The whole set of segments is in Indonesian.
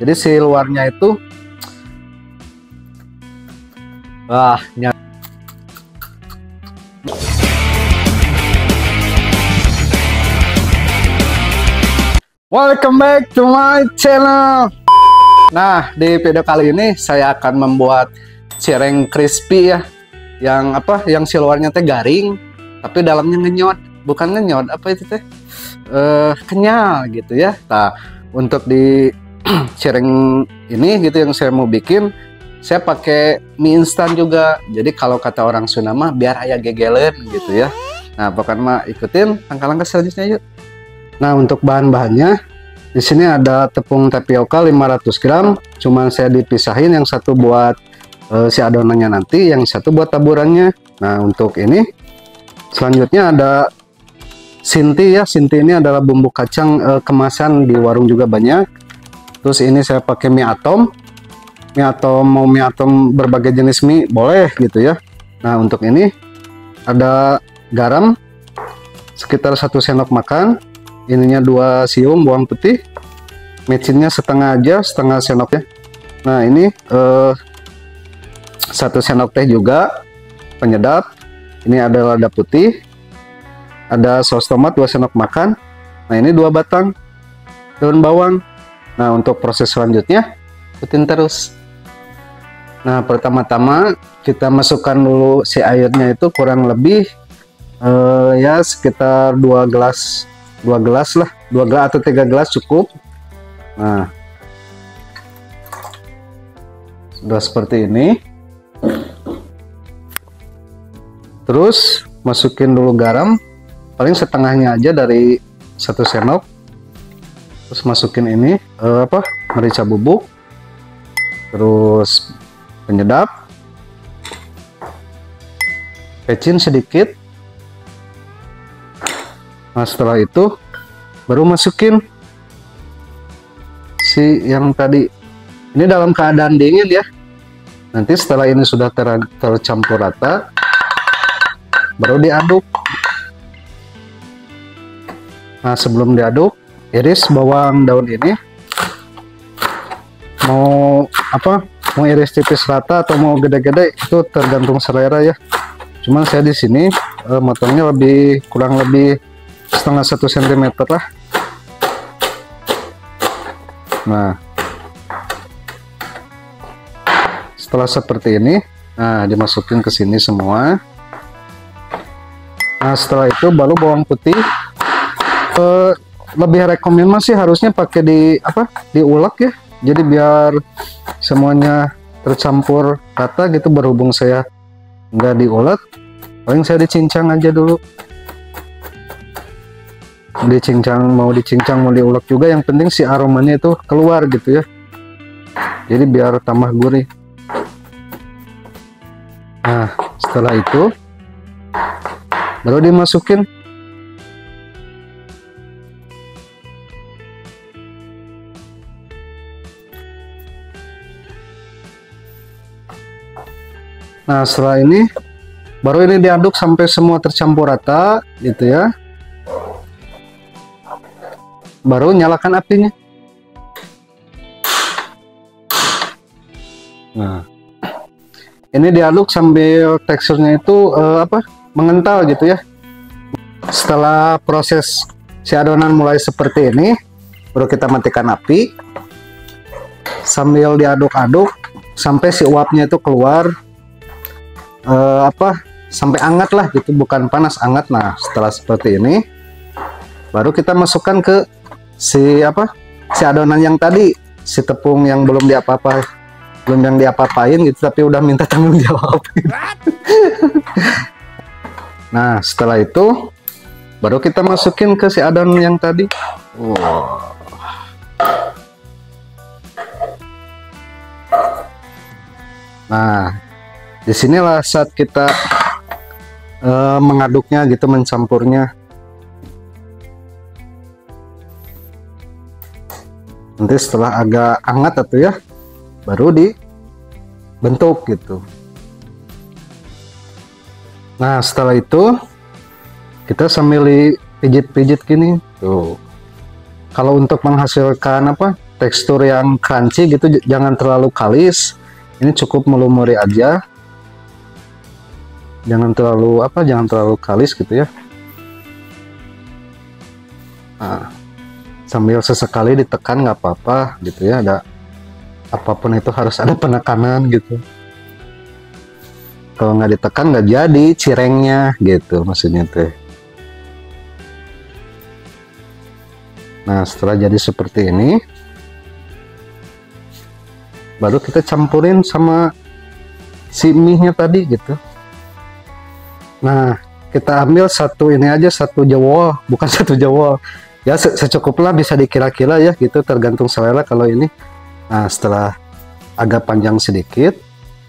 Jadi si luarnya itu welcome back to my channel. Nah, di video kali ini saya akan membuat cireng crispy ya. Yang si luarnya teh garing tapi dalamnya ngenyot. Bukan ngenyot, apa itu teh? Kenyal gitu ya. Nah, untuk di cireng ini gitu yang saya mau bikin, saya pakai mie instan juga. Jadi kalau kata orang Sunda mah biar aya gegelen gitu ya. Nah, pokoknya mah ikutin langkah-langkah selanjutnya yuk. Nah, untuk bahan-bahannya di sini ada tepung tapioka 500 gram. Cuman saya dipisahin, yang satu buat si adonannya nanti, yang satu buat taburannya. Nah, untuk ini selanjutnya ada Sinti ya. Sinti ini adalah bumbu kacang kemasan, di warung juga banyak. Terus ini saya pakai mie atom. Mie atom, mau mie atom berbagai jenis mie boleh gitu ya. Nah, untuk ini ada garam sekitar 1 sendok makan. Ininya 2 siung bawang putih. Micinnya setengah aja, setengah sendok ya. Nah, ini 1 sendok teh juga penyedap. Ini ada lada putih. Ada saus tomat 2 sendok makan. Nah, ini 2 batang daun bawang. Nah, untuk proses selanjutnya ikutin terus. Nah, pertama-tama kita masukkan dulu si airnya, itu kurang lebih ya sekitar 2 gelas lah, 2 gelas atau 3 gelas cukup. Nah, sudah seperti ini. Terus masukin dulu garam, paling setengahnya aja dari 1 sendok. Terus masukin ini merica bubuk, terus penyedap, pecin sedikit. Nah, setelah itu baru masukin si yang tadi. Ini dalam keadaan dingin ya. Nanti setelah ini sudah tercampur rata, baru diaduk. Nah, sebelum diaduk, iris bawang daun ini. Mau iris tipis rata atau mau gede-gede itu tergantung selera ya. Cuman saya di sini motongnya kurang lebih setengah 1 cm lah. Nah, setelah seperti ini, nah dimasukin ke sini semua. Nah, setelah itu baru bawang putih. Lebih rekomen masih harusnya pakai diulek ya. Jadi biar semuanya tercampur rata gitu. Berhubung saya nggak diulek, paling saya dicincang aja dulu. Mau dicincang mau diulek juga, yang penting si aromanya itu keluar gitu ya. Jadi biar tambah gurih. Nah, setelah itu baru dimasukin. Nah, setelah ini baru ini diaduk sampai semua tercampur rata gitu ya. Baru nyalakan apinya. Nah, ini diaduk sambil teksturnya itu mengental gitu ya. Setelah proses si adonan mulai seperti ini, baru kita matikan api sambil diaduk-aduk sampai si uapnya itu keluar. Sampai hangat lah gitu, bukan panas, hangat. Nah, setelah seperti ini baru kita masukkan ke si adonan yang tadi, si tepung yang belum diapa-apain gitu, tapi udah minta tanggung jawab. Nah, setelah itu baru kita masukin ke si adonan yang tadi. Wow. Nah, disinilah saat kita mengaduknya gitu, mencampurnya. Nanti setelah agak hangat atau ya, baru dibentuk gitu. Nah, setelah itu kita sambil pijit-pijit gini tuh. Kalau untuk menghasilkan tekstur yang crunchy gitu, jangan terlalu kalis. Ini cukup melumuri aja, jangan terlalu kalis gitu ya. Nah, sambil sesekali ditekan nggak apa-apa gitu ya, ada apapun itu harus ada penekanan gitu. Kalau nggak ditekan nggak jadi cirengnya gitu maksudnya teh. Nah, setelah jadi seperti ini, baru kita campurin sama si mie-nya tadi gitu. Nah, kita ambil satu ini aja, satu jewol, bukan satu jewol. Ya, secukuplah, bisa dikira-kira ya gitu, tergantung selera kalau ini. Nah, setelah agak panjang sedikit,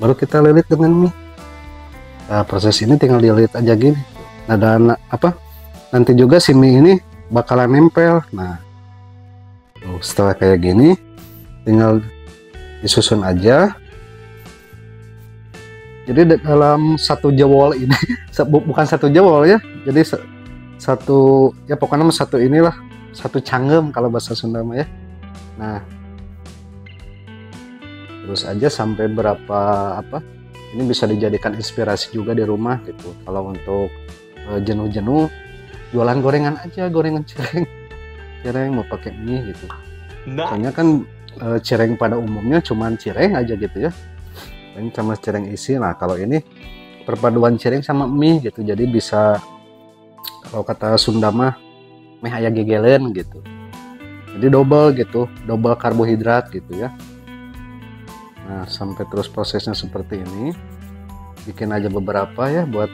baru kita lilit dengan mie. Nah, proses ini tinggal dililit aja gini. Nah, dan nanti juga si mie ini bakalan nempel. Nah, setelah kayak gini, tinggal disusun aja. Jadi dalam satu jewol ini bukan satu jewol ya, jadi satu ya pokoknya satu inilah, satu canggem kalau bahasa Sunda ya. Nah, terus aja sampai berapa ini bisa dijadikan inspirasi juga di rumah gitu. Kalau untuk jenuh-jenuh, jualan gorengan aja, gorengan cireng mau pakai mie gitu. Soalnya kan cireng pada umumnya cuman cireng aja gitu ya, ini sama cireng isi. Nah, kalau ini perpaduan cireng sama mie gitu, jadi bisa, kalau kata Sunda mah meh aya gegelen gitu, jadi double gitu, double karbohidrat gitu ya. Nah, sampai terus prosesnya seperti ini, bikin aja beberapa ya, buat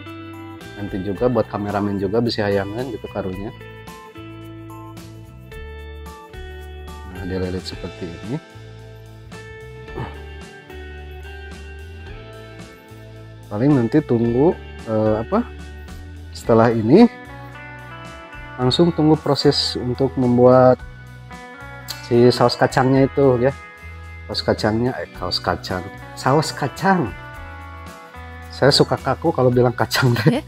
nanti juga buat kameramen juga bisa hayangan gitu karunya. Nah, dililit seperti ini. Paling nanti tunggu setelah ini langsung tunggu proses untuk membuat si saus kacangnya itu ya. Saus kacang. Saya suka kaku kalau bilang kacang deh.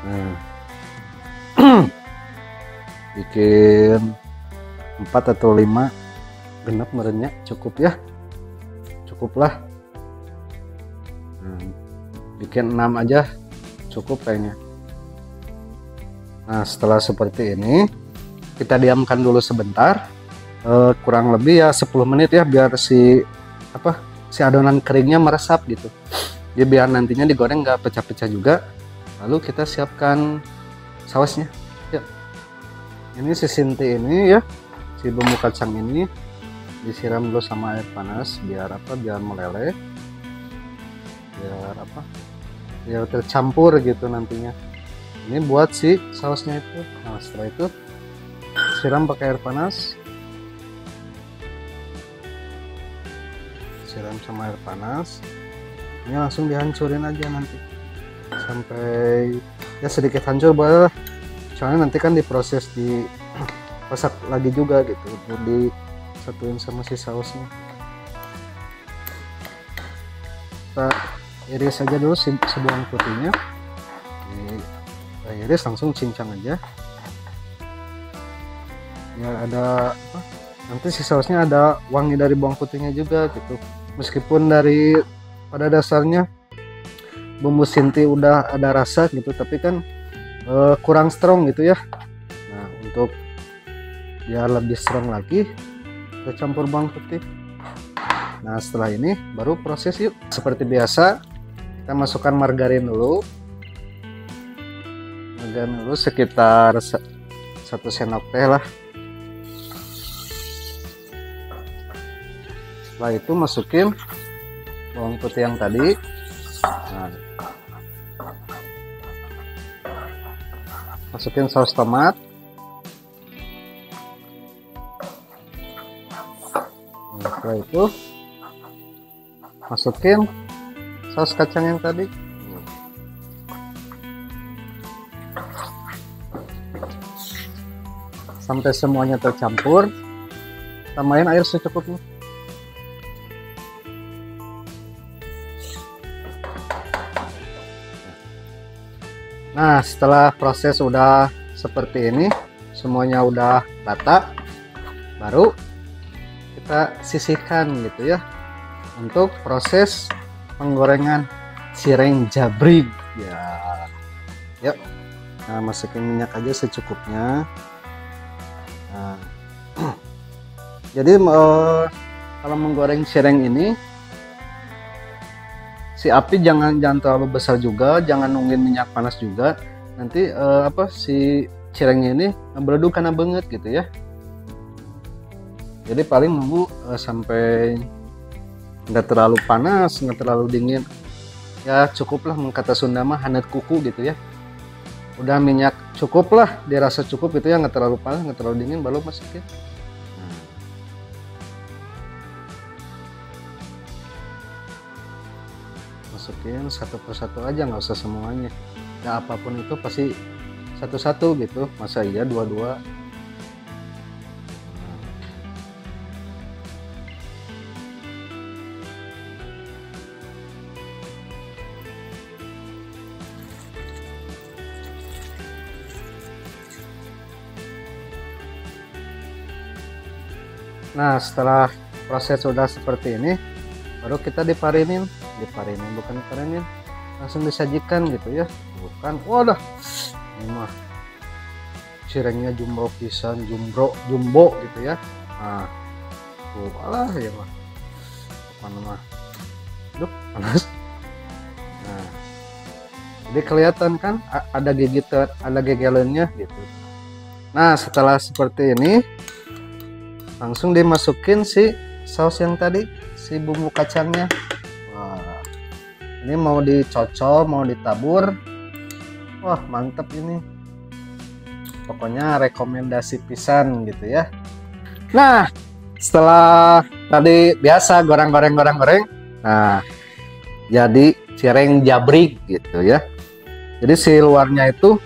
Nah, bikin 4 atau 5 genap merenya cukup ya, cukuplah. Bikin 6 aja cukup kayaknya. Nah, setelah seperti ini kita diamkan dulu sebentar, kurang lebih ya 10 menit ya, biar si adonan keringnya meresap gitu. Jadi biar nantinya digoreng nggak pecah-pecah juga. Lalu kita siapkan sausnya ya. Ini si Sinti ini ya, si bumbu kacang ini disiram dulu sama air panas biar biar meleleh, biar tercampur gitu nantinya. Ini buat si sausnya itu. Nah, setelah itu siram pakai air panas, siram sama air panas. Ini langsung dihancurin aja nanti sampai ya sedikit hancur boleh, soalnya nanti kan diproses, dimasak lagi juga gitu, disatuin sama si sausnya. Kita iris aja dulu si bawang putihnya, kita iris langsung cincang aja ya. Ada nanti si sausnya ada wangi dari bawang putihnya juga gitu, meskipun dari pada dasarnya bumbu Sinti udah ada rasa gitu, tapi kan kurang strong gitu ya. Nah, untuk biar lebih strong lagi kita campur bawang putih. Nah, setelah ini baru proses yuk. Seperti biasa kita masukkan margarin dulu, sekitar 1 sendok teh lah. Setelah itu masukin bawang putih yang tadi. Nah, masukin saus tomat. Nah, setelah itu masukin saus kacang yang tadi. Sampai semuanya tercampur, tambahin air secukupnya. Nah, setelah proses udah seperti ini, semuanya udah rata, baru kita sisihkan gitu ya untuk proses penggorengan cireng jabrik ya. Yuk, nah masukin minyak aja secukupnya. Nah, jadi kalau menggoreng cireng ini si api jangan terlalu besar juga, jangan nungguin minyak panas juga. Nanti si cirengnya ini beleduk karena banget gitu ya. Jadi paling nunggu sampai nggak terlalu panas, nggak terlalu dingin. Ya cukuplah, kata Sunda mah hanet kuku gitu ya. Udah minyak cukup lah, dirasa cukup gitu ya, nggak terlalu panas, nggak terlalu dingin, baru masukin. Masukin satu persatu aja, nggak usah semuanya. Ya apapun itu pasti satu-satu gitu, masa iya dua-dua. Nah setelah proses sudah seperti ini, baru kita diparinin bukan diparinin, langsung disajikan gitu ya. Bukan, wadah ini mah cirengnya jumbo pisan, jumbo gitu ya. Nah tuh alah ya mah mana mah, aduh panas. Nah jadi kelihatan kan ada gigitan, ada gegelannya gitu. Nah setelah seperti ini langsung dimasukin si saus yang tadi, si bumbu kacangnya. Wah, ini mau dicocol, mau ditabur. Wah mantep ini, pokoknya rekomendasi pisan gitu ya. Nah setelah tadi biasa goreng, nah jadi cireng jabrik gitu ya. Jadi si luarnya itu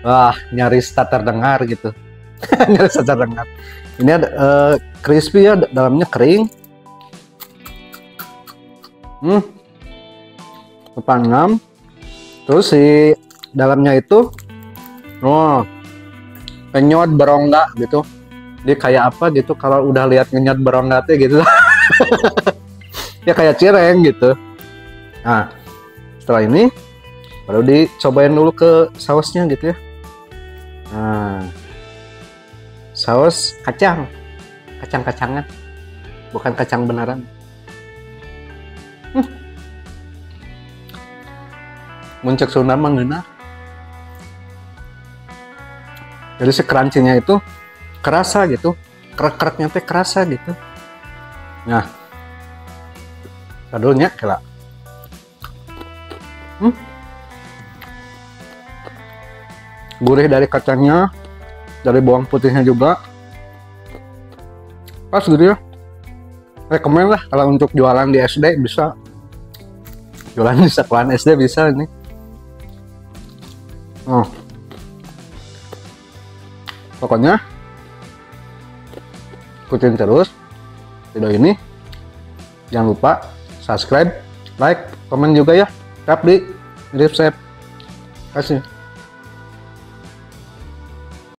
wah nyaris tak terdengar gitu. Nyaris tak terdengar. Ini ada crispy ya, dalamnya kering. Kepangam. Terus si dalamnya itu penyot berongga gitu. Dia kayak apa gitu, kalau udah lihat ngenyot berongga teh gitu. Ya kayak cireng gitu. Nah setelah ini baru dicobain dulu ke sausnya gitu ya. Nah saus kacang-kacangan, bukan kacang beneran. Muncak Sunda mengenal. Jadi si crunchy-nya itu kerasa gitu, krek-kreknya teh kerasa gitu. Nah tadunya kela gurih dari kacangnya, dari bawang putihnya juga pas gitu ya. Rekomen lah kalau untuk jualan di SD, bisa jualan di sekolahan SD bisa ini. Pokoknya ikutin terus video ini, jangan lupa subscribe, like, komen juga ya, tap di description. Kasih.